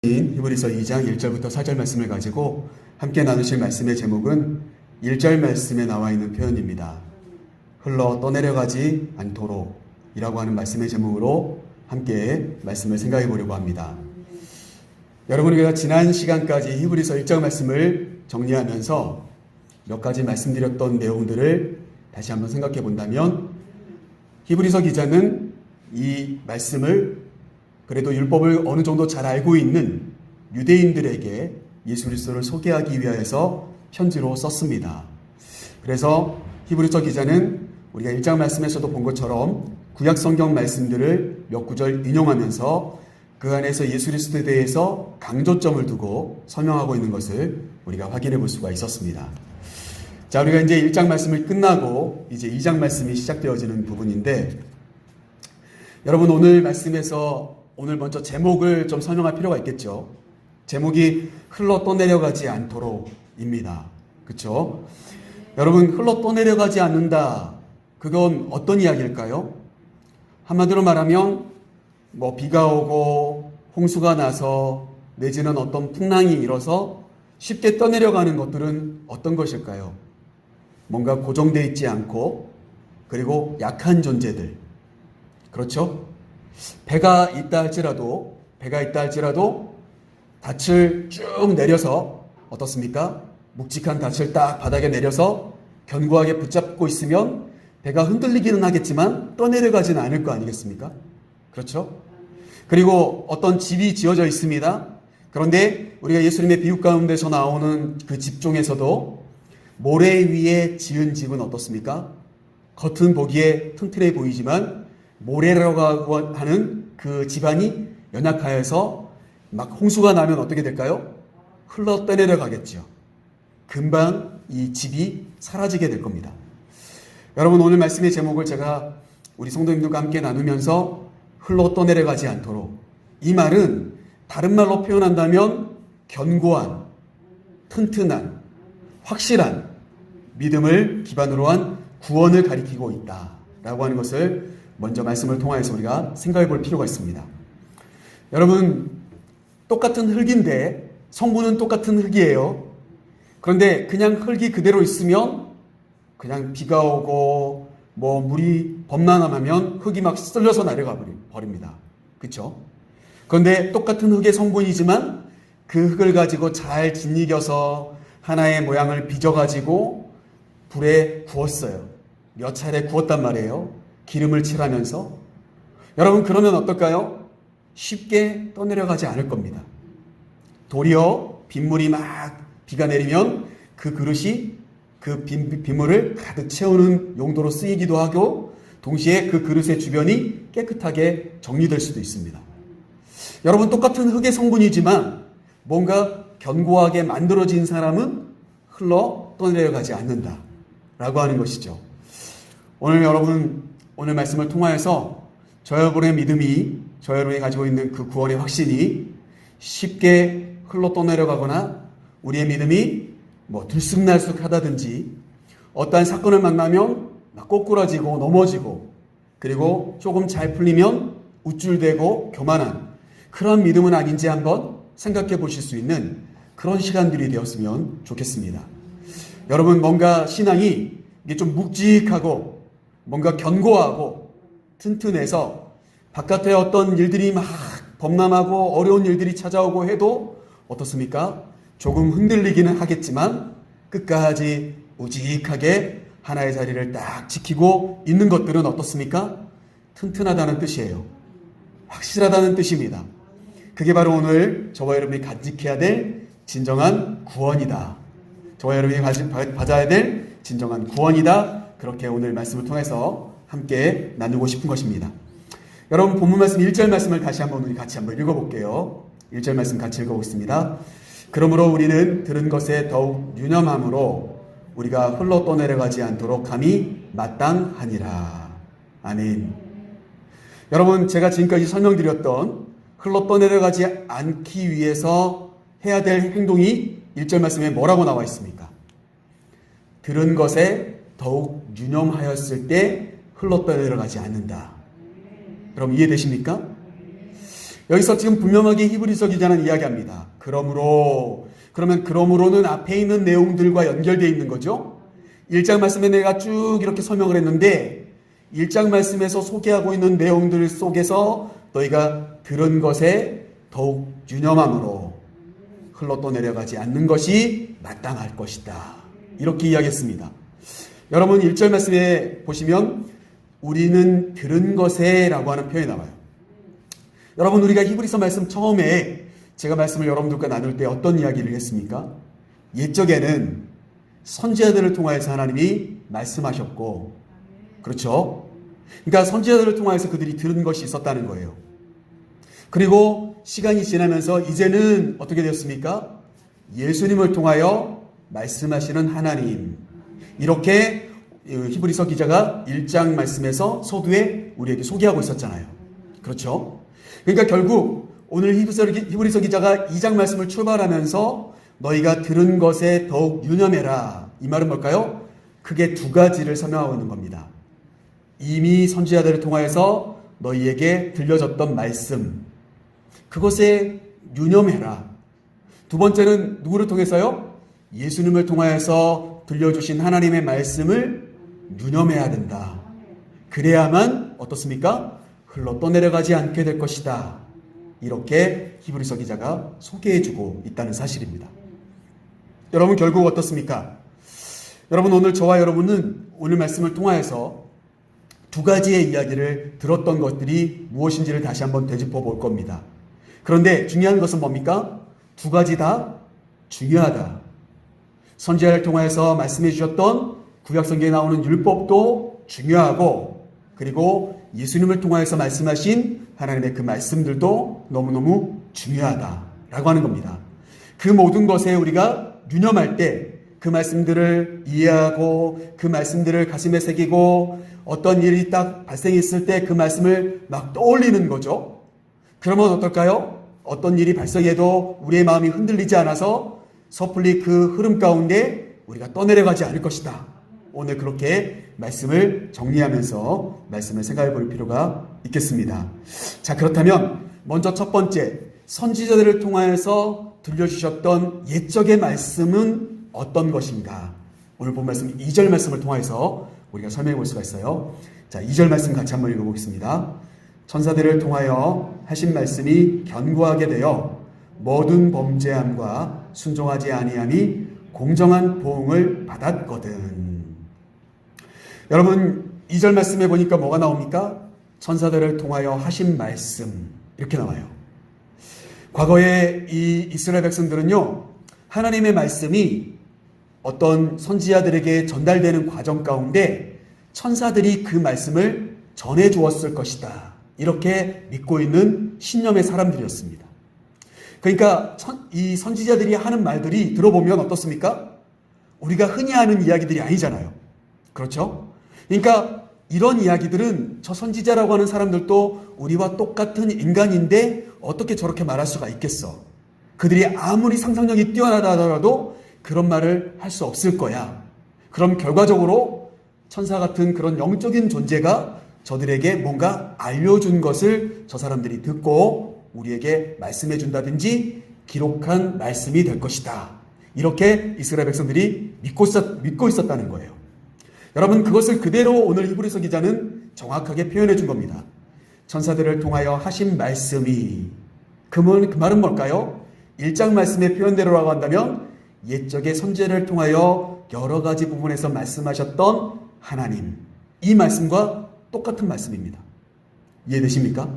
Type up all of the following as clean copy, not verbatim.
히브리서 2장 1절부터 4절 말씀을 가지고 함께 나누실 말씀의 제목은 1절 말씀에 나와 있는 표현입니다. 흘러 떠내려가지 않도록 이라고 하는 말씀의 제목으로 함께 말씀을 생각해 보려고 합니다. 여러분, 우리가 지난 시간까지 히브리서 1장 말씀을 정리하면서 몇 가지 말씀드렸던 내용들을 다시 한번 생각해 본다면, 히브리서 기자는 이 말씀을 그래도 율법을 어느 정도 잘 알고 있는 유대인들에게 예수 그리스도를 소개하기 위하여서 편지로 썼습니다. 그래서 히브리서 기자는 우리가 1장 말씀에서도 본 것처럼 구약 성경 말씀들을 몇 구절 인용하면서 그 안에서 예수 그리스도에 대해서 강조점을 두고 설명하고 있는 것을 우리가 확인해 볼 수가 있었습니다. 자, 우리가 이제 1장 말씀을 끝나고 이제 2장 말씀이 시작되어지는 부분인데, 여러분, 오늘 말씀에서 오늘 먼저 제목을 좀 설명할 필요가 있겠죠. 제목이 흘러 떠내려가지 않도록입니다. 그렇죠? 여러분, 흘러 떠내려가지 않는다. 그건 어떤 이야기일까요? 한마디로 말하면 비가 오고 홍수가 나서 내지는 어떤 풍랑이 일어서 쉽게 떠내려가는 것들은 어떤 것일까요? 뭔가 고정되어 있지 않고 그리고 약한 존재들. 그렇죠? 배가 있다 할지라도 닻을 쭉 내려서 어떻습니까? 묵직한 닻을 딱 바닥에 내려서 견고하게 붙잡고 있으면 배가 흔들리기는 하겠지만 떠내려가지는 않을 거 아니겠습니까? 그렇죠? 그리고 어떤 집이 지어져 있습니다. 그런데 우리가 예수님의 비유 가운데서 나오는 그 집 중에서도 모래 위에 지은 집은 어떻습니까? 겉은 보기에 튼튼해 보이지만 모래라고 하는 그 집안이 연약하여서 막 홍수가 나면 어떻게 될까요? 흘러 떠내려 가겠죠. 금방 이 집이 사라지게 될 겁니다. 여러분, 오늘 말씀의 제목을 제가 우리 성도님들과 함께 나누면서 흘러 떠내려가지 않도록, 이 말은 다른 말로 표현한다면 견고한, 튼튼한, 확실한 믿음을 기반으로 한 구원을 가리키고 있다라고 하는 것을 먼저 말씀을 통하여서 우리가 생각해 볼 필요가 있습니다. 여러분, 똑같은 흙인데 성분은 똑같은 흙이에요. 그런데 그냥 흙이 그대로 있으면 그냥 비가 오고 물이 범람하면 흙이 막 쓸려서 내려가 버립니다. 그렇죠? 그런데 똑같은 흙의 성분이지만 그 흙을 가지고 잘 짓이겨서 하나의 모양을 빚어가지고 불에 구웠어요. 몇 차례 구웠단 말이에요. 기름을 칠하면서. 여러분, 그러면 어떨까요? 쉽게 떠내려가지 않을 겁니다. 도리어 빗물이 막 비가 내리면 그 그릇이 그 빗물을 가득 채우는 용도로 쓰이기도 하고, 동시에 그 그릇의 주변이 깨끗하게 정리될 수도 있습니다. 여러분, 똑같은 흙의 성분이지만 뭔가 견고하게 만들어진 사람은 흘러 떠내려가지 않는다 라고 하는 것이죠. 오늘 말씀을 통하여서 저 여러분의 믿음이, 저 여러분이 가지고 있는 그 구원의 확신이 쉽게 흘러 떠내려가거나 우리의 믿음이 들쑥날쑥하다든지 어떠한 사건을 만나면 막 꼬꾸라지고 넘어지고 그리고 조금 잘 풀리면 우쭐대고 교만한 그런 믿음은 아닌지 한번 생각해 보실 수 있는 그런 시간들이 되었으면 좋겠습니다. 여러분, 뭔가 신앙이 이게 좀 묵직하고 뭔가 견고하고 튼튼해서 바깥에 어떤 일들이 막 범람하고 어려운 일들이 찾아오고 해도 어떻습니까? 조금 흔들리기는 하겠지만 끝까지 우직하게 하나의 자리를 딱 지키고 있는 것들은 어떻습니까? 튼튼하다는 뜻이에요. 확실하다는 뜻입니다. 그게 바로 오늘 저와 여러분이 간직해야 될 진정한 구원이다. 저와 여러분이 받아야 될 진정한 구원이다. 그렇게 오늘 말씀을 통해서 함께 나누고 싶은 것입니다. 여러분, 본문 말씀 1절 말씀을 다시 한번 우리 같이 한번 읽어볼게요. 1절 말씀 같이 읽어보겠습니다. 그러므로 우리는 들은 것에 더욱 유념함으로 우리가 흘러 떠내려가지 않도록 감히 마땅하니라. 아멘. 여러분, 제가 지금까지 설명드렸던 흘러 떠내려가지 않기 위해서 해야 될 행동이 1절 말씀에 뭐라고 나와 있습니까? 들은 것에 더욱 유념하였을 때 흘러 떠내려가지 않는다. 그럼 이해되십니까? 여기서 지금 분명하게 히브리서 기자는 이야기합니다. 그러면 그러므로는 앞에 있는 내용들과 연결되어 있는 거죠. 1장 말씀에 내가 쭉 이렇게 설명을 했는데 1장 말씀에서 소개하고 있는 내용들 속에서 너희가 들은 것에 더욱 유념함으로 흘러 떠내려가지 않는 것이 마땅할 것이다. 이렇게 이야기했습니다. 여러분 1절 말씀에 보시면 우리는 들은 것에 라고 하는 표현이 나와요. 여러분 우리가 히브리서 말씀 처음에 제가 말씀을 여러분들과 나눌 때 어떤 이야기를 했습니까? 옛적에는 선지자들을 통하여서 하나님이 말씀하셨고, 그렇죠? 그러니까 선지자들을 통하여서 그들이 들은 것이 있었다는 거예요. 그리고 시간이 지나면서 이제는 어떻게 되었습니까? 예수님을 통하여 말씀하시는 하나님. 이렇게 히브리서 기자가 1장 말씀에서 서두에 우리에게 소개하고 있었잖아요. 그렇죠? 그러니까 결국 오늘 히브리서 기자가 2장 말씀을 출발하면서 너희가 들은 것에 더욱 유념해라. 이 말은 뭘까요? 크게 두 가지를 설명하고 있는 겁니다. 이미 선지자들을 통하여서 너희에게 들려졌던 말씀, 그것에 유념해라. 두 번째는 누구를 통해서요? 예수님을 통하여서 들려주신 하나님의 말씀을 유념해야 된다. 그래야만 어떻습니까? 흘러 떠내려가지 않게 될 것이다. 이렇게 히브리서 기자가 소개해주고 있다는 사실입니다. 여러분 결국 어떻습니까? 여러분 오늘 저와 여러분은 오늘 말씀을 통하여서 두 가지의 이야기를 들었던 것들이 무엇인지를 다시 한번 되짚어 볼 겁니다. 그런데 중요한 것은 뭡니까? 두 가지 다 중요하다. 선지자를 통하여서 말씀해 주셨던 구약성경에 나오는 율법도 중요하고, 그리고 예수님을 통하여서 말씀하신 하나님의 그 말씀들도 너무너무 중요하다라고 하는 겁니다. 그 모든 것에 우리가 유념할 때 그 말씀들을 이해하고 그 말씀들을 가슴에 새기고 어떤 일이 딱 발생했을 때 그 말씀을 막 떠올리는 거죠. 그러면 어떨까요? 어떤 일이 발생해도 우리의 마음이 흔들리지 않아서 섣불리 그 흐름 가운데 우리가 떠내려가지 않을 것이다. 오늘 그렇게 말씀을 정리하면서 말씀을 생각해 볼 필요가 있겠습니다. 자, 그렇다면 먼저 첫 번째, 선지자들을 통하여서 들려주셨던 옛적의 말씀은 어떤 것인가? 오늘 본 말씀 2절 말씀을 통해서 우리가 설명해 볼 수가 있어요. 자, 2절 말씀 같이 한번 읽어보겠습니다. 천사들을 통하여 하신 말씀이 견고하게 되어 모든 범죄함과 순종하지 아니함이 공정한 보응을 받았거든. 여러분 2절 말씀에 보니까 뭐가 나옵니까? 천사들을 통하여 하신 말씀, 이렇게 나와요. 과거에 이 이스라엘 백성들은요, 하나님의 말씀이 어떤 선지자들에게 전달되는 과정 가운데 천사들이 그 말씀을 전해 주었을 것이다. 이렇게 믿고 있는 신념의 사람들이었습니다. 그러니까 이 선지자들이 하는 말들이 들어보면 어떻습니까? 우리가 흔히 하는 이야기들이 아니잖아요. 그렇죠? 그러니까 이런 이야기들은 저 선지자라고 하는 사람들도 우리와 똑같은 인간인데 어떻게 저렇게 말할 수가 있겠어? 그들이 아무리 상상력이 뛰어나다 하더라도 그런 말을 할 수 없을 거야. 그럼 결과적으로 천사 같은 그런 영적인 존재가 저들에게 뭔가 알려준 것을 저 사람들이 듣고 우리에게 말씀해 준다든지 기록한 말씀이 될 것이다. 이렇게 이스라엘 백성들이 믿고 있었다는 거예요. 여러분 그것을 그대로 오늘 히브리서 기자는 정확하게 표현해 준 겁니다. 천사들을 통하여 하신 말씀이, 그 말은 뭘까요? 1장 말씀의 표현대로라고 한다면 옛적의 선지자를 통하여 여러 가지 부분에서 말씀하셨던 하나님, 이 말씀과 똑같은 말씀입니다. 이해되십니까?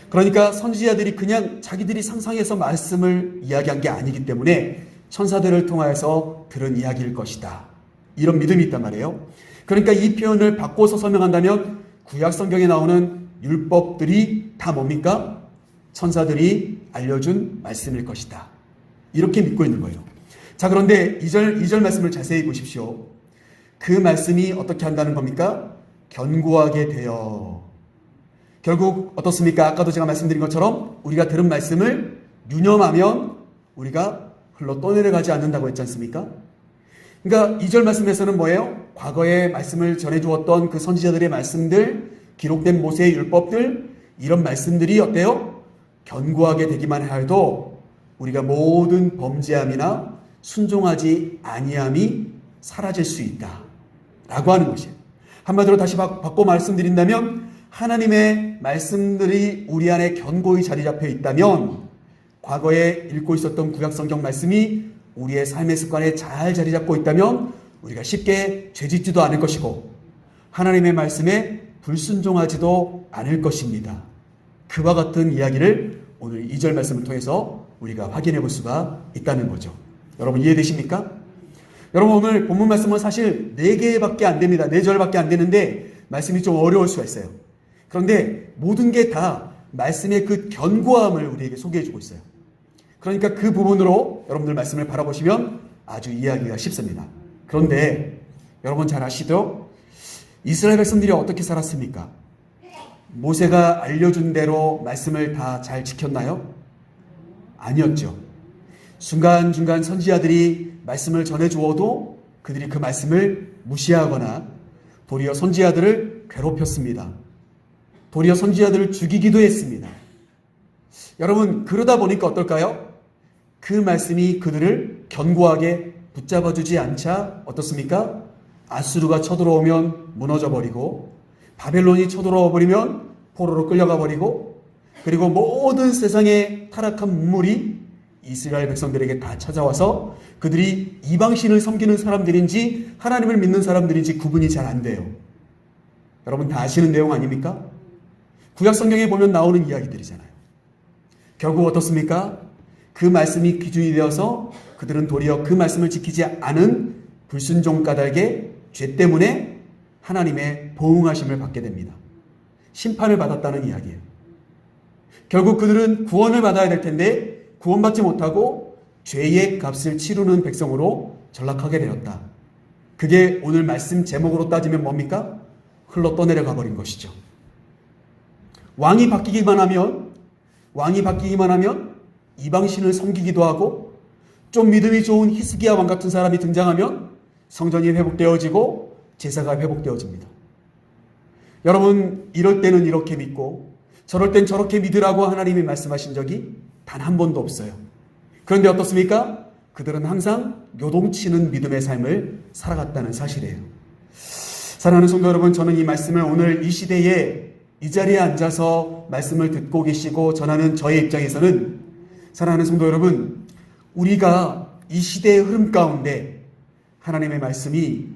그러니까 선지자들이 그냥 자기들이 상상해서 말씀을 이야기한 게 아니기 때문에 천사들을 통하여서 들은 이야기일 것이다. 이런 믿음이 있단 말이에요. 그러니까 이 표현을 바꿔서 설명한다면 구약 성경에 나오는 율법들이 다 뭡니까? 천사들이 알려준 말씀일 것이다. 이렇게 믿고 있는 거예요. 자, 그런데 2절 말씀을 자세히 보십시오. 그 말씀이 어떻게 한다는 겁니까? 견고하게 되어. 결국 어떻습니까? 아까도 제가 말씀드린 것처럼 우리가 들은 말씀을 유념하면 우리가 흘러 떠내려가지 않는다고 했지 않습니까? 그러니까 2절 말씀에서는 뭐예요? 과거에 말씀을 전해주었던 그 선지자들의 말씀들, 기록된 모세의 율법들, 이런 말씀들이 어때요? 견고하게 되기만 하여도 우리가 모든 범죄함이나 순종하지 아니함이 사라질 수 있다 라고 하는 것이에요. 한마디로 다시 바꿔 말씀드린다면 하나님의 말씀들이 우리 안에 견고히 자리 잡혀 있다면 과거에 읽고 있었던 구약성경 말씀이 우리의 삶의 습관에 잘 자리 잡고 있다면 우리가 쉽게 죄짓지도 않을 것이고 하나님의 말씀에 불순종하지도 않을 것입니다. 그와 같은 이야기를 오늘 2절 말씀을 통해서 우리가 확인해 볼 수가 있다는 거죠. 여러분 이해되십니까? 여러분 오늘 본문 말씀은 사실 4개밖에 안 됩니다. 4절밖에 안 되는데 말씀이 좀 어려울 수가 있어요. 그런데 모든 게 다 말씀의 그 견고함을 우리에게 소개해 주고 있어요. 그러니까 그 부분으로 여러분들 말씀을 바라보시면 아주 이해하기가 쉽습니다. 그런데 여러분 잘 아시죠? 이스라엘 백성들이 어떻게 살았습니까? 모세가 알려준 대로 말씀을 다 잘 지켰나요? 아니었죠. 순간순간 선지자들이 말씀을 전해주어도 그들이 그 말씀을 무시하거나 도리어 선지자들을 괴롭혔습니다. 도리어 선지자들을 죽이기도 했습니다. 여러분 그러다 보니까 어떨까요? 그 말씀이 그들을 견고하게 붙잡아주지 않자 어떻습니까? 아수르가 쳐들어오면 무너져버리고 바벨론이 쳐들어와 버리면 포로로 끌려가 버리고 그리고 모든 세상의 타락한 문물이 이스라엘 백성들에게 다 찾아와서 그들이 이방신을 섬기는 사람들인지 하나님을 믿는 사람들인지 구분이 잘 안 돼요. 여러분 다 아시는 내용 아닙니까? 구약성경에 보면 나오는 이야기들이잖아요. 결국 어떻습니까? 그 말씀이 기준이 되어서 그들은 도리어 그 말씀을 지키지 않은 불순종 까닭에 죄 때문에 하나님의 보응하심을 받게 됩니다. 심판을 받았다는 이야기예요. 결국 그들은 구원을 받아야 될 텐데 구원받지 못하고 죄의 값을 치르는 백성으로 전락하게 되었다. 그게 오늘 말씀 제목으로 따지면 뭡니까? 흘러 떠내려가 버린 것이죠. 왕이 바뀌기만 하면 이방신을 섬기기도 하고 좀 믿음이 좋은 히스기야 왕 같은 사람이 등장하면 성전이 회복되어지고 제사가 회복되어집니다. 여러분 이럴 때는 이렇게 믿고 저럴 땐 저렇게 믿으라고 하나님이 말씀하신 적이 단 한 번도 없어요. 그런데 어떻습니까? 그들은 항상 요동치는 믿음의 삶을 살아갔다는 사실이에요. 사랑하는 성도 여러분, 저는 이 말씀을 오늘 이 시대에 이 자리에 앉아서 말씀을 듣고 계시고 전하는 저의 입장에서는 사랑하는 성도 여러분, 우리가 이 시대의 흐름 가운데 하나님의 말씀이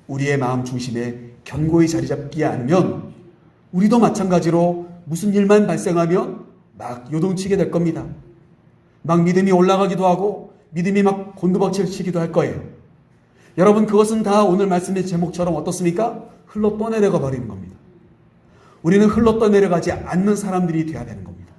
우리의 마음 중심에 견고히 자리 잡지 않으면 우리도 마찬가지로 무슨 일만 발생하면 막 요동치게 될 겁니다. 막 믿음이 올라가기도 하고 믿음이 막 곤두박질치기도 할 거예요. 여러분 그것은 다 오늘 말씀의 제목처럼 어떻습니까? 흘러 떠내려가 버리는 겁니다. 우리는 흘러 떠내려가지 않는 사람들이 되어야 되는 겁니다.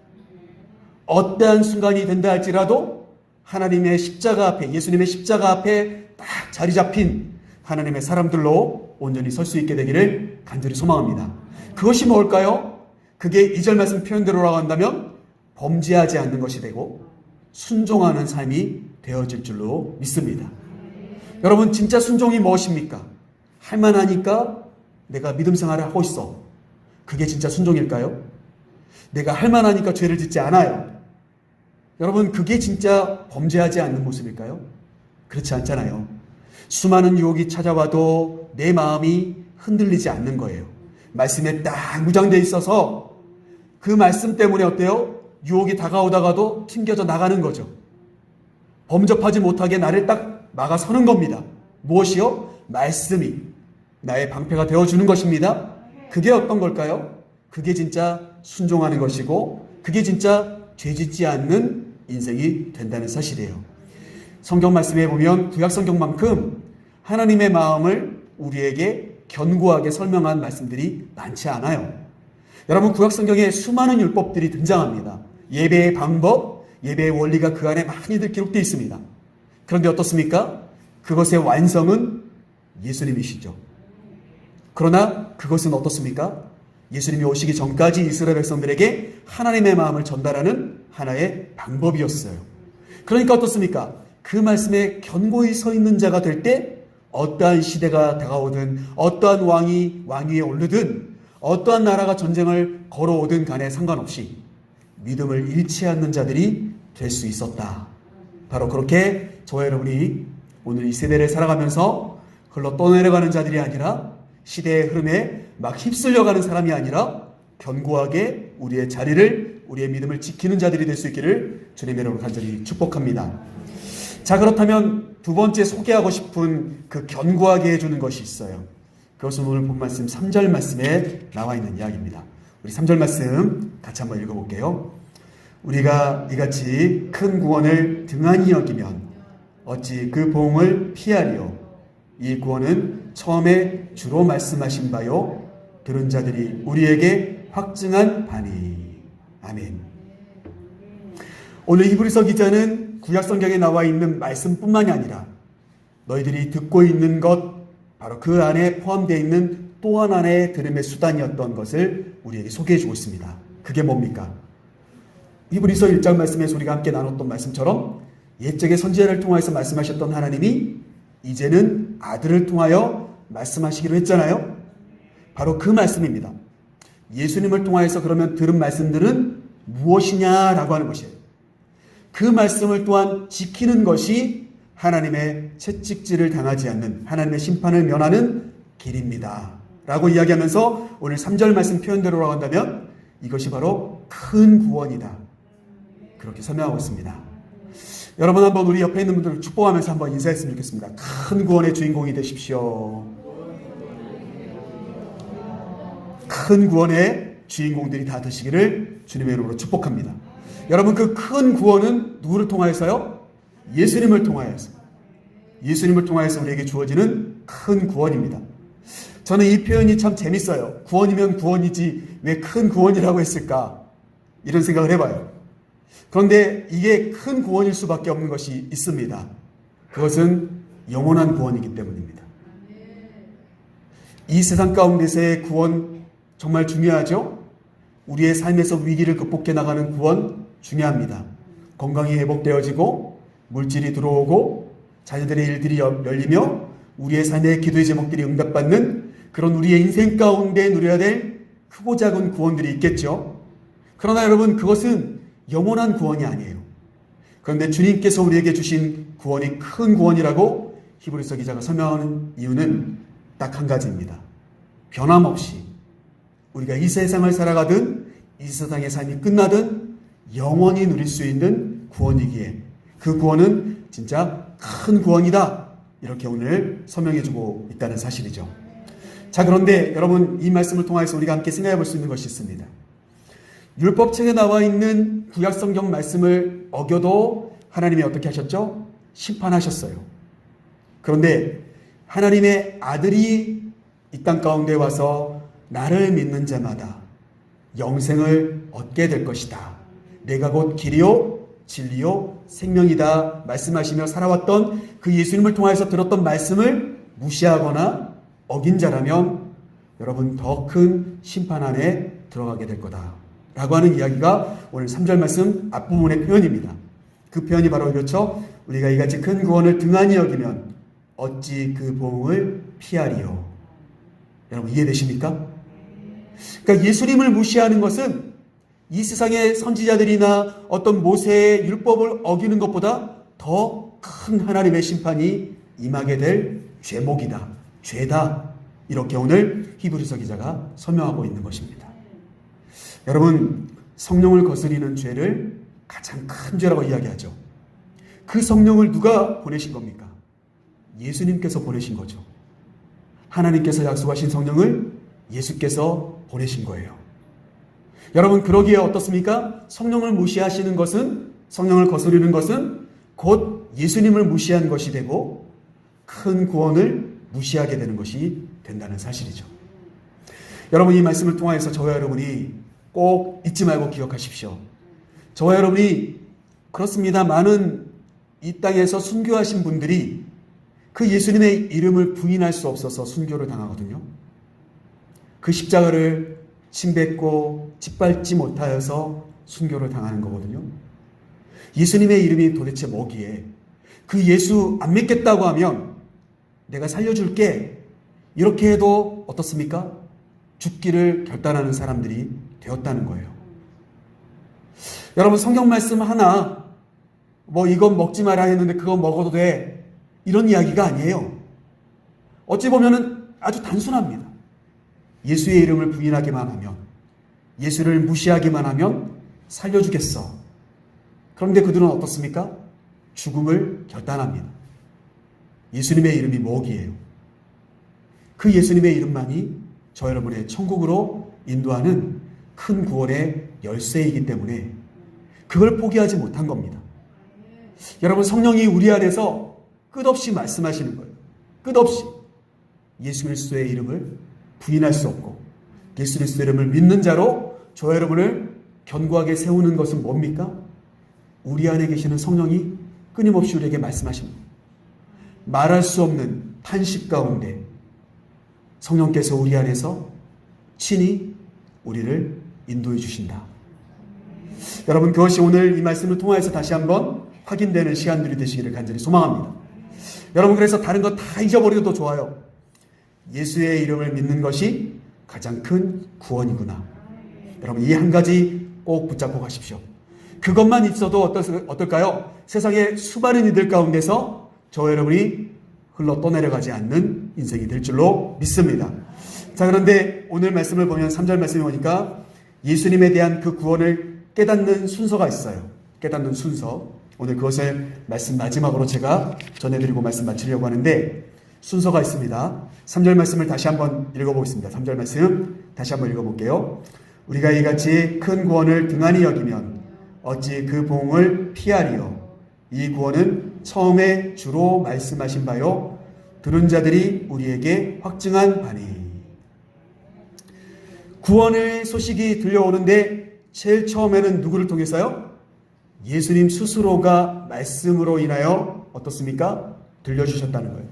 어떠한 순간이 된다 할지라도 하나님의 십자가 앞에, 예수님의 십자가 앞에 딱 자리 잡힌 하나님의 사람들로 온전히 설 수 있게 되기를 간절히 소망합니다. 그것이 뭘까요? 그게 2절 말씀 표현대로라고 한다면 범죄하지 않는 것이 되고 순종하는 삶이 되어질 줄로 믿습니다. 여러분 진짜 순종이 무엇입니까? 할만하니까 내가 믿음 생활을 하고 있어. 그게 진짜 순종일까요? 내가 할만하니까 죄를 짓지 않아요. 여러분 그게 진짜 범죄하지 않는 모습일까요? 그렇지 않잖아요. 수많은 유혹이 찾아와도 내 마음이 흔들리지 않는 거예요. 말씀에 딱 무장되어 있어서 그 말씀 때문에 어때요? 유혹이 다가오다가도 튕겨져 나가는 거죠. 범접하지 못하게 나를 딱 막아서는 겁니다. 무엇이요? 말씀이 나의 방패가 되어주는 것입니다. 그게 어떤 걸까요? 그게 진짜 순종하는 것이고 그게 진짜 죄짓지 않는 인생이 된다는 사실이에요. 성경 말씀에 보면 구약성경만큼 하나님의 마음을 우리에게 견고하게 설명한 말씀들이 많지 않아요. 여러분 구약성경에 수많은 율법들이 등장합니다. 예배의 방법, 예배의 원리가 그 안에 많이들 기록되어 있습니다. 그런데 어떻습니까? 그것의 완성은 예수님이시죠. 그러나 그것은 어떻습니까? 예수님이 오시기 전까지 이스라엘 백성들에게 하나님의 마음을 전달하는 하나의 방법이었어요. 그러니까 어떻습니까? 그 말씀에 견고히 서 있는 자가 될 때 어떠한 시대가 다가오든 어떠한 왕이 왕위에 오르든 어떠한 나라가 전쟁을 걸어오든 간에 상관없이 믿음을 잃지 않는 자들이 될 수 있었다. 바로 그렇게 저와 여러분이 오늘 이 세대를 살아가면서 흘러 떠내려가는 자들이 아니라 시대의 흐름에 막 휩쓸려가는 사람이 아니라 견고하게 우리의 자리를, 우리의 믿음을 지키는 자들이 될 수 있기를 주님의 이름으로 간절히 축복합니다. 자, 그렇다면 두 번째 소개하고 싶은 그 견고하게 해주는 것이 있어요. 그것은 오늘 본 말씀 3절 말씀에 나와 있는 이야기입니다. 우리 3절 말씀 같이 한번 읽어볼게요. 우리가 이같이 큰 구원을 등한히 여기면 어찌 그 보응을 피하리요. 이 구원은 처음에 주로 말씀하신 바요 들은 자들이 우리에게 확증한 바니. 아멘. 오늘 히브리서 기자는 구약 성경에 나와 있는 말씀뿐만이 아니라 너희들이 듣고 있는 것, 바로 그 안에 포함되어 있는 또 하나의 들음의 수단이었던 것을 우리에게 소개해 주고 있습니다. 그게 뭡니까? 히브리서 1장 말씀에서 우리가 함께 나눴던 말씀처럼 옛적의 선지자를 통해서 말씀하셨던 하나님이 이제는 아들을 통하여 말씀하시기로 했잖아요. 바로 그 말씀입니다. 예수님을 통하여서 그러면 들은 말씀들은 무엇이냐라고 하는 것이에요. 그 말씀을 또한 지키는 것이 하나님의 채찍질을 당하지 않는, 하나님의 심판을 면하는 길입니다 라고 이야기하면서 오늘 3절 말씀 표현대로 한다면 이것이 바로 큰 구원이다, 그렇게 설명하고 있습니다. 여러분, 한번 우리 옆에 있는 분들을 축복하면서 한번 인사했으면 좋겠습니다. 큰 구원의 주인공이 되십시오. 큰 구원의 주인공들이 다 되시기를 주님의 이름으로 축복합니다. 여러분, 그 큰 구원은 누구를 통하여서요? 예수님을 통하여서. 예수님을 통하여서 우리에게 주어지는 큰 구원입니다. 저는 이 표현이 참 재밌어요. 구원이면 구원이지 왜 큰 구원이라고 했을까? 이런 생각을 해봐요. 그런데 이게 큰 구원일 수밖에 없는 것이 있습니다. 그것은 영원한 구원이기 때문입니다. 이 세상 가운데서의 구원 정말 중요하죠? 우리의 삶에서 위기를 극복해 나가는 구원 중요합니다. 건강이 회복되어지고 물질이 들어오고 자녀들의 일들이 열리며 우리의 삶의 기도의 제목들이 응답받는 그런 우리의 인생 가운데 누려야 될 크고 작은 구원들이 있겠죠. 그러나 여러분, 그것은 영원한 구원이 아니에요. 그런데 주님께서 우리에게 주신 구원이 큰 구원이라고 히브리서 기자가 설명하는 이유는 딱 한 가지입니다. 변함없이 우리가 이 세상을 살아가든 이 세상의 삶이 끝나든 영원히 누릴 수 있는 구원이기에 그 구원은 진짜 큰 구원이다, 이렇게 오늘 설명해주고 있다는 사실이죠. 자, 그런데 여러분, 이 말씀을 통해서 우리가 함께 생각해 볼 수 있는 것이 있습니다. 율법책에 나와 있는 구약 성경 말씀을 어겨도 하나님이 어떻게 하셨죠? 심판하셨어요. 그런데 하나님의 아들이 이 땅 가운데 와서 나를 믿는 자마다 영생을 얻게 될 것이다. 내가 곧 길이요 진리요 생명이다 말씀하시며 살아왔던 그 예수님을 통해서 들었던 말씀을 무시하거나 어긴 자라면 여러분, 더 큰 심판 안에 들어가게 될 거다 라고 하는 이야기가 오늘 3절 말씀 앞부분의 표현입니다. 그 표현이 바로 이렇죠. 우리가 이같이 큰 구원을 등한히 여기면 어찌 그 보응을 피하리요. 여러분, 이해되십니까? 그러니까 예수님을 무시하는 것은 이 세상의 선지자들이나 어떤 모세의 율법을 어기는 것보다 더 큰 하나님의 심판이 임하게 될 죄목이다, 죄다, 이렇게 오늘 히브리서 기자가 설명하고 있는 것입니다. 여러분, 성령을 거스리는 죄를 가장 큰 죄라고 이야기하죠. 그 성령을 누가 보내신 겁니까? 예수님께서 보내신 거죠. 하나님께서 약속하신 성령을 예수께서 보내신 거예요. 여러분, 그러기에 어떻습니까? 성령을 무시하시는 것은, 성령을 거스르는 것은 곧 예수님을 무시한 것이 되고 큰 구원을 무시하게 되는 것이 된다는 사실이죠. 여러분, 이 말씀을 통해서 저와 여러분이 꼭 잊지 말고 기억하십시오. 저와 여러분이 그렇습니다. 많은 이 땅에서 순교하신 분들이 그 예수님의 이름을 부인할 수 없어서 순교를 당하거든요. 그 십자가를 침뱉고 짓밟지 못하여서 순교를 당하는 거거든요. 예수님의 이름이 도대체 뭐기에 그 예수 안 믿겠다고 하면 내가 살려줄게, 이렇게 해도 어떻습니까? 죽기를 결단하는 사람들이 되었다는 거예요. 여러분, 성경 말씀 하나 이건 먹지 마라 했는데 그건 먹어도 돼, 이런 이야기가 아니에요. 어찌 보면은 아주 단순합니다. 예수의 이름을 부인하기만 하면, 예수를 무시하기만 하면 살려주겠어. 그런데 그들은 어떻습니까? 죽음을 결단합니다. 예수님의 이름이 뭐기예요? 그 예수님의 이름만이 저 여러분의 천국으로 인도하는 큰 구원의 열쇠이기 때문에 그걸 포기하지 못한 겁니다. 여러분, 성령이 우리 안에서 끝없이 말씀하시는 거예요. 끝없이. 예수 그리스도의 이름을 부인할 수 없고 예수 그리스도의 이름을 믿는 자로 저 여러분을 견고하게 세우는 것은 뭡니까? 우리 안에 계시는 성령이 끊임없이 우리에게 말씀하십니다. 말할 수 없는 탄식 가운데 성령께서 우리 안에서 친히 우리를 인도해 주신다. 여러분, 그것이 오늘 이 말씀을 통해서 다시 한번 확인되는 시간들이 되시기를 간절히 소망합니다. 여러분, 그래서 다른 거 다 잊어버려도 좋아요. 예수의 이름을 믿는 것이 가장 큰 구원이구나. 여러분, 이 한 가지 꼭 붙잡고 가십시오. 그것만 있어도 어떨까요? 세상의 수많은 이들 가운데서 저 여러분이 흘러 떠내려가지 않는 인생이 될 줄로 믿습니다. 자, 그런데 오늘 말씀을 보면 3절 말씀이 오니까 예수님에 대한 그 구원을 깨닫는 순서가 있어요. 깨닫는 순서. 오늘 그것을 말씀 마지막으로 제가 전해드리고 말씀 마치려고 하는데 순서가 있습니다. 3절 말씀을 다시 한번 읽어보겠습니다. 3절 말씀 다시 한번 읽어볼게요. 우리가 이같이 큰 구원을 등한히 여기면 어찌 그 보응을 피하리요. 이 구원은 처음에 주로 말씀하신 바요 들은 자들이 우리에게 확증한 바니. 구원의 소식이 들려오는데 제일 처음에는 누구를 통해서요? 예수님 스스로가 말씀으로 인하여 어떻습니까? 들려주셨다는 거예요.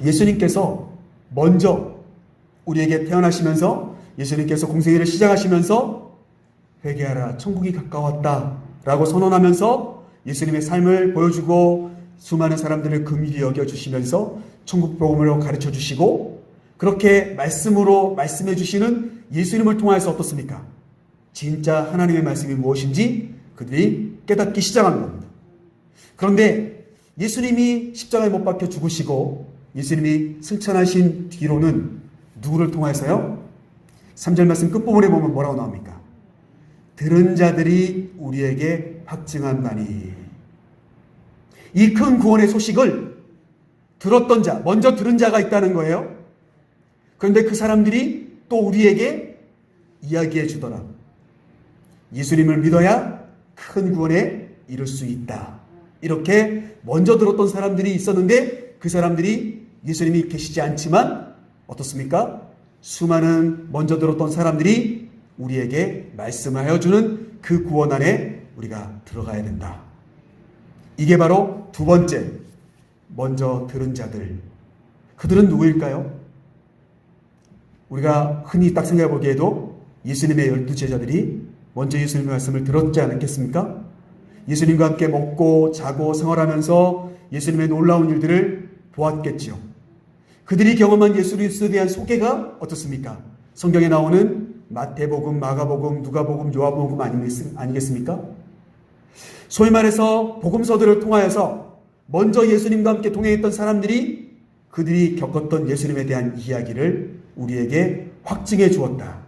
예수님께서 먼저 우리에게 태어나시면서 예수님께서 공생애를 시작하시면서 회개하라 천국이 가까웠다 라고 선언하면서 예수님의 삶을 보여주고 수많은 사람들을 긍휼히 여겨주시면서 천국 복음으로 가르쳐 주시고 그렇게 말씀으로 말씀해 주시는 예수님을 통해서 어떻습니까? 진짜 하나님의 말씀이 무엇인지 그들이 깨닫기 시작한 겁니다. 그런데 예수님이 십자가에 못 박혀 죽으시고 예수님이 승천하신 뒤로는 누구를 통해서요? 3절 말씀 끝부분에 보면 뭐라고 나옵니까? 들은 자들이 우리에게 확증한 바니. 이 큰 구원의 소식을 들었던 자, 먼저 들은 자가 있다는 거예요. 그런데 그 사람들이 또 우리에게 이야기해 주더라. 예수님을 믿어야 큰 구원에 이룰 수 있다. 이렇게 먼저 들었던 사람들이 있었는데 그 사람들이 예수님이 계시지 않지만 어떻습니까? 수많은 먼저 들었던 사람들이 우리에게 말씀하여 주는 그 구원 안에 우리가 들어가야 된다. 이게 바로 두 번째, 먼저 들은 자들. 그들은 누구일까요? 우리가 흔히 딱 생각해 보기에도 예수님의 12제자들이 먼저 예수님의 말씀을 들었지 않았겠습니까? 예수님과 함께 먹고 자고 생활하면서 예수님의 놀라운 일들을 보았겠지요. 그들이 경험한 예수 그리스도에 대한 소개가 어떻습니까? 성경에 나오는 마태복음, 마가복음, 누가복음, 요한복음 아니겠습니까? 소위 말해서 복음서들을 통하여서 먼저 예수님과 함께 동행했던 사람들이 그들이 겪었던 예수님에 대한 이야기를 우리에게 확증해 주었다.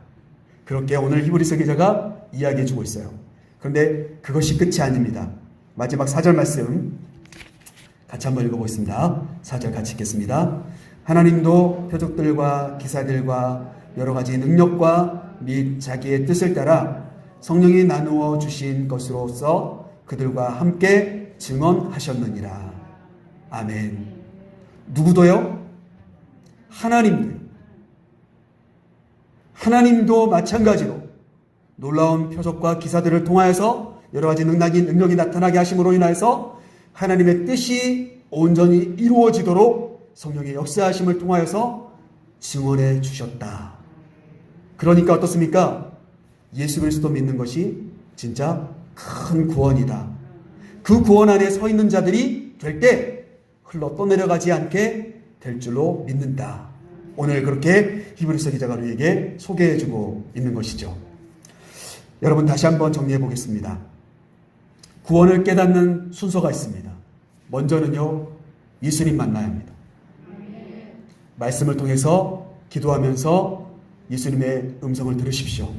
그렇게 오늘 히브리서 기자가 이야기해 주고 있어요. 그런데 그것이 끝이 아닙니다. 마지막 4절 말씀 같이 한번 읽어보겠습니다. 4절 같이 읽겠습니다. 하나님도 표적들과 기사들과 여러 가지 능력과 및 자기의 뜻을 따라 성령이 나누어 주신 것으로서 그들과 함께 증언하셨느니라. 아멘. 누구도요? 하나님도 마찬가지로 놀라운 표적과 기사들을 통하여서 여러 가지 능력이 나타나게 하심으로 인하여서 하나님의 뜻이 온전히 이루어지도록 성령의 역사하심을 통하여서 증언해 주셨다. 그러니까 어떻습니까? 예수 그리스도 믿는 것이 진짜 큰 구원이다. 그 구원 안에 서 있는 자들이 될 때 흘러 떠내려가지 않게 될 줄로 믿는다. 오늘 그렇게 히브리서 기자가 우리에게 소개해주고 있는 것이죠. 여러분 다시 한번 정리해 보겠습니다. 구원을 깨닫는 순서가 있습니다. 먼저는요, 예수님 만나야 합니다. 말씀을 통해서 기도하면서 예수님의 음성을 들으십시오.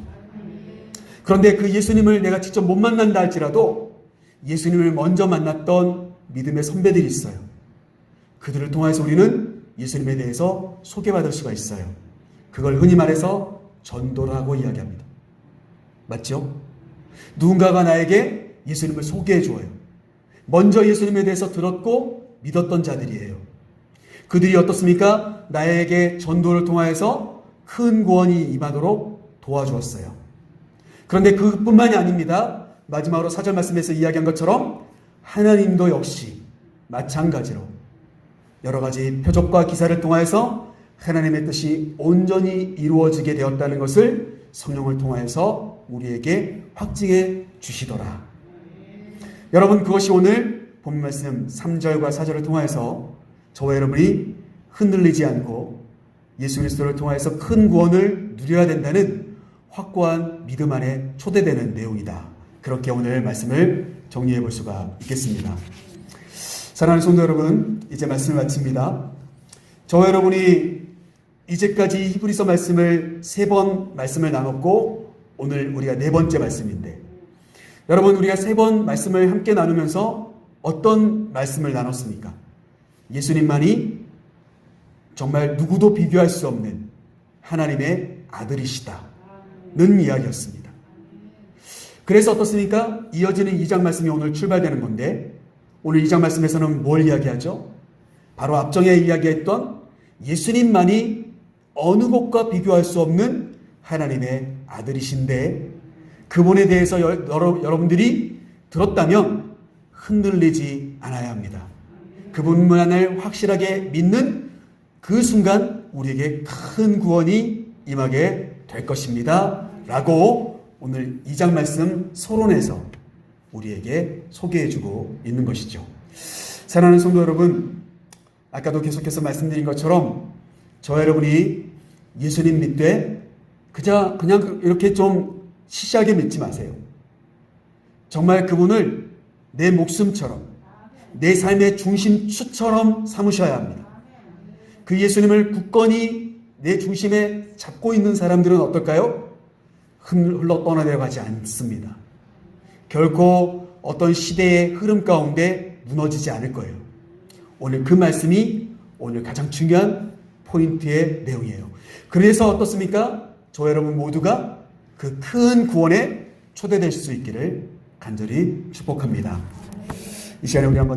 그런데 그 예수님을 내가 직접 못 만난다 할지라도 예수님을 먼저 만났던 믿음의 선배들이 있어요. 그들을 통해서 우리는 예수님에 대해서 소개받을 수가 있어요. 그걸 흔히 말해서 전도라고 이야기합니다. 맞죠? 누군가가 나에게 예수님을 소개해 주어요. 먼저 예수님에 대해서 들었고 믿었던 자들이에요. 그들이 어떻습니까? 나에게 전도를 통하여서 큰 구원이 임하도록 도와주었어요. 그런데 그뿐만이 아닙니다. 마지막으로 4절 말씀에서 이야기한 것처럼 하나님도 역시 마찬가지로 여러 가지 표적과 기사를 통하여서 하나님의 뜻이 온전히 이루어지게 되었다는 것을 성령을 통하여서 우리에게 확증해 주시더라. 여러분, 그것이 오늘 본 말씀 3절과 4절을 통하여서 저와 여러분이 흔들리지 않고 예수 그리스도를 통하여서 큰 구원을 누려야 된다는 확고한 믿음 안에 초대되는 내용이다. 그렇게 오늘 말씀을 정리해 볼 수가 있겠습니다. 사랑하는 성도 여러분, 이제 말씀을 마칩니다. 저와 여러분이 이제까지 히브리서 말씀을 3번 말씀을 나눴고 오늘 우리가 4번째 말씀인데, 여러분, 우리가 3번 말씀을 함께 나누면서 어떤 말씀을 나눴습니까? 예수님만이 정말 누구도 비교할 수 없는 하나님의 아들이시다는 이야기였습니다. 그래서 어떻습니까? 이어지는 2장 말씀이 오늘 출발되는 건데, 오늘 2장 말씀에서는 뭘 이야기하죠? 바로 앞정에 이야기했던 예수님만이 어느 것과 비교할 수 없는 하나님의 아들이신데, 그분에 대해서 여러분들이 들었다면 흔들리지 않아야 합니다. 그분만을 확실하게 믿는 그 순간 우리에게 큰 구원이 임하게 될 것입니다. 라고 오늘 2장 말씀 서론에서 우리에게 소개해주고 있는 것이죠. 사랑하는 성도 여러분, 아까도 계속해서 말씀드린 것처럼 저와 여러분이 예수님 믿되 그냥 이렇게 좀 시시하게 믿지 마세요. 정말 그분을 내 목숨처럼, 내 삶의 중심추처럼 삼으셔야 합니다. 그 예수님을 굳건히 내 중심에 잡고 있는 사람들은 어떨까요? 흘러 떠나려가지 않습니다. 결코 어떤 시대의 흐름 가운데 무너지지 않을 거예요. 오늘 그 말씀이 오늘 가장 중요한 포인트의 내용이에요. 그래서 어떻습니까? 저 여러분 모두가 그 큰 구원에 초대될 수 있기를 간절히 축복합니다. 이 시간에 우리 한번